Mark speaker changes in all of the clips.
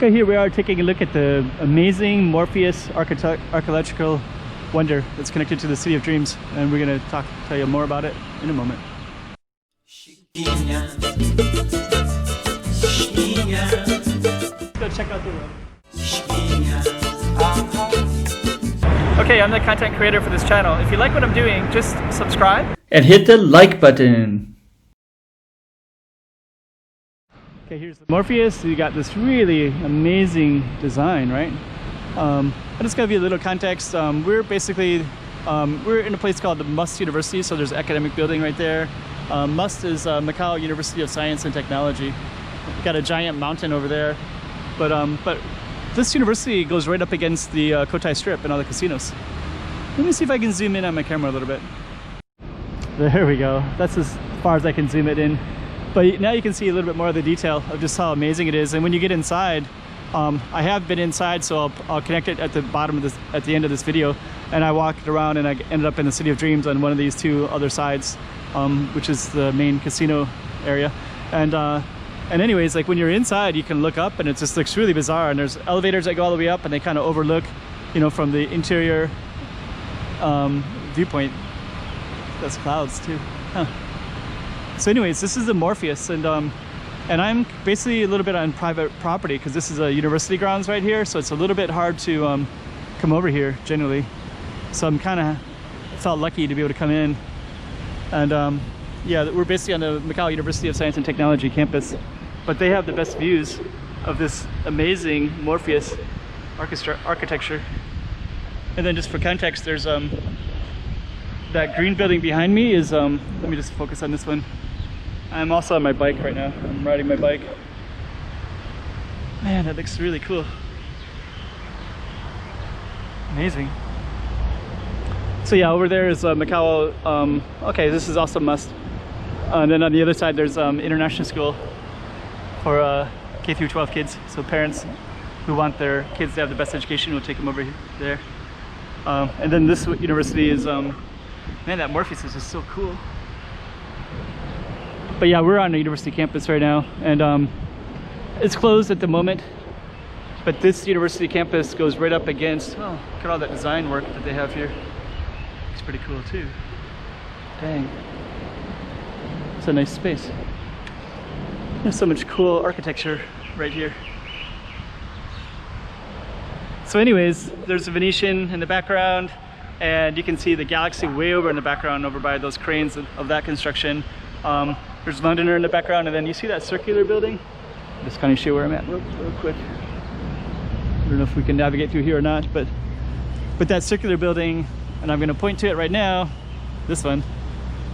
Speaker 1: Okay, here we are taking a look at the amazing Morpheus archaeological wonder that's connected to the City of Dreams, and we're going to tell you more about it in a moment. Let's go check out the room. Okay, I'm the content creator for this channel. If you like what I'm doing, just subscribe and hit the like button. Okay, here's the Morpheus. You got this really amazing design, right? I'm just gonna give you a little context. We're basically we're in a place called the Must University, so there's an academic building right there. Must is Macau University of Science and Technology. We've got a giant mountain over there, but this university goes right up against the Cotai Strip and all the casinos. Let me see if I can zoom in on my camera a little bit. There we go. That's as far as I can zoom it in. But now you can see a little bit more of the detail of just how amazing it is. And when you get inside, I have been inside, so I'll connect it at the bottom of this, at the end of this video. And I walked around and I ended up in the City of Dreams on one of these two other sides, which is the main casino area. And anyways, like when you're inside, you can look up and it just looks really bizarre. And there's elevators that go all the way up and they kind of overlook, you know, from the interior viewpoint. That's clouds too. Huh. So anyways, this is the Morpheus, and I'm basically a little bit on private property because this is a university grounds right here, so it's a little bit hard to come over here generally. So I'm kind of felt lucky to be able to come in, and yeah, we're basically on the Macau University of Science and Technology campus, but they have the best views of this amazing Morpheus architecture. And then just for context, there's that green building behind me is let me just focus on this one. I'm also on my bike right now. I'm riding my bike. Man, that looks really cool. Amazing. So yeah, over there is Macau. Okay, this is also Must. And then on the other side, there's international school for K through 12 kids. So parents who want their kids to have the best education will take them over there. And then this university is, man, that Morpheus is just so cool. But yeah, we're on a university campus right now, and it's closed at the moment. But this university campus goes right up against, oh, look at all that design work that they have here. It's pretty cool too. Dang. It's a nice space. There's so much cool architecture right here. So anyways, there's a Venetian in the background, and you can see the galaxy way over in the background over by those cranes of that construction. There's Londoner in the background, and then you see that circular building? I'll just kind of show where I'm at real quick. I don't know if we can navigate through here or not, but that circular building, and I'm going to point to it right now, this one,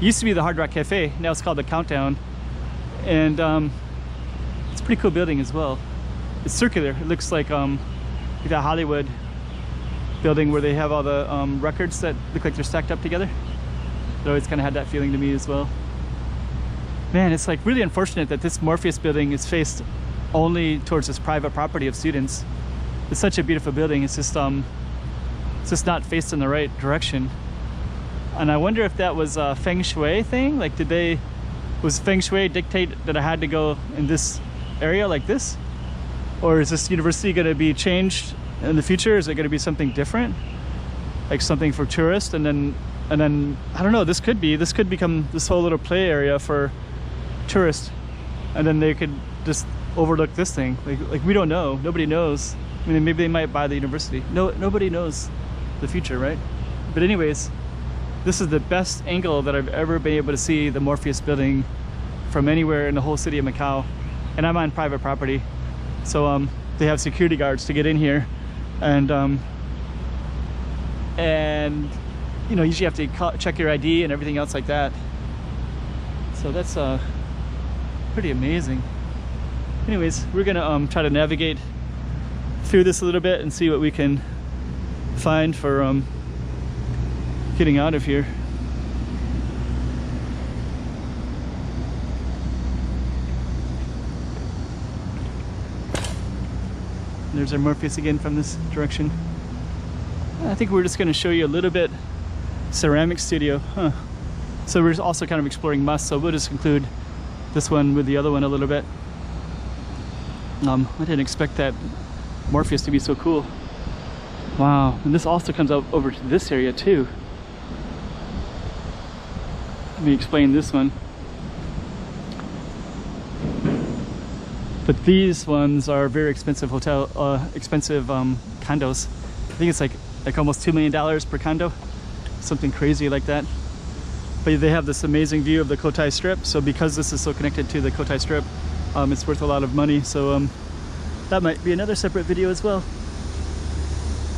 Speaker 1: used to be the Hard Rock Cafe. Now it's called the Countdown, and it's a pretty cool building as well. It's circular. It looks like that Hollywood building where they have all the records that look like they're stacked up together. It always kind of had that feeling to me as well. Man, it's like really unfortunate that this Morpheus building is faced only towards this private property of students. It's such a beautiful building. It's just not faced in the right direction. And I wonder if that was a feng shui thing. Like, was feng shui dictate that I had to go in this area like this? Or is this university going to be changed in the future? Is it going to be something different, like something for tourists? And then I don't know. This could become this whole little play area for tourists, and then they could just overlook this thing. Like we don't know. Nobody knows. I mean, maybe they might buy the university. Nobody knows the future, right? But anyways, this is the best angle that I've ever been able to see the Morpheus building from anywhere in the whole city of Macau, and I'm on private property. So they have security guards to get in here, and you know, usually you have to check your ID and everything else like that. So that's pretty amazing. Anyways, we're gonna try to navigate through this a little bit and see what we can find for getting out of here. There's our Morpheus again from this direction. I think we're just going to show you a little bit ceramic studio. So we're also kind of exploring Must, so we'll just include this one with the other one a little bit. I didn't expect that Morpheus to be so cool. Wow, and this also comes out over to this area too. Let me explain this one. But these ones are very expensive condos. I think it's like almost $2 million per condo, something crazy like that. But they have this amazing view of the Cotai Strip. So because this is so connected to the Cotai Strip, it's worth a lot of money. So that might be another separate video as well.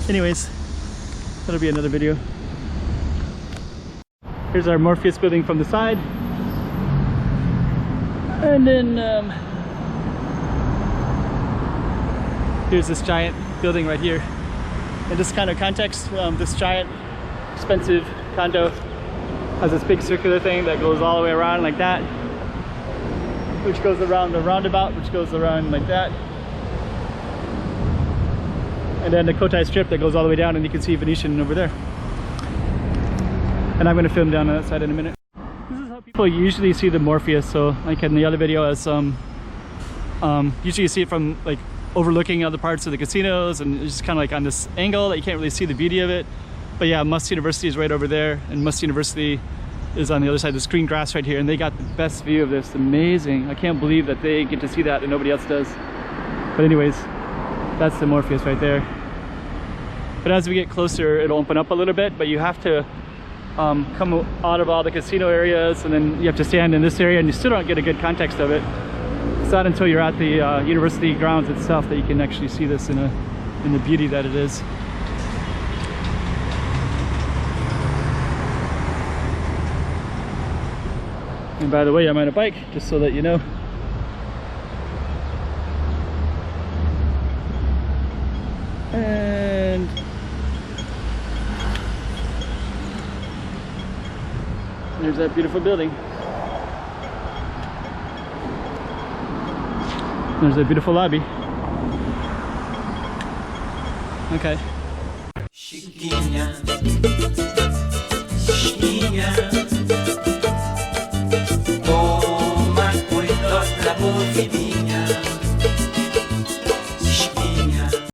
Speaker 1: Anyways, that'll be another video. Here's our Morpheus building from the side. And then here's this giant building right here. In this kind of context, this giant expensive condo has this big circular thing that goes all the way around like that, which goes around the roundabout, which goes around like that. And then the Cotai Strip that goes all the way down, and you can see Venetian over there. And I'm going to film down on that side in a minute. This is how people usually see the Morpheus. So like in the other video, as usually you see it from like overlooking other parts of the casinos, and it's just kind of like on this angle that you can't really see the beauty of it. But yeah, Must University is right over there, and Must University is on the other side, this green grass right here, and they got the best view of this. Amazing. I can't believe that they get to see that and nobody else does. But anyways, that's the Morpheus right there. But as we get closer, it'll open up a little bit, but you have to come out of all the casino areas, and then you have to stand in this area, and you still don't get a good context of it. It's not until you're at the university grounds itself that you can actually see this in the beauty that it is. And by the way, I'm on a bike, just so that you know. And there's that beautiful building. There's a beautiful lobby. Okay. Chiquinha, chiquinha.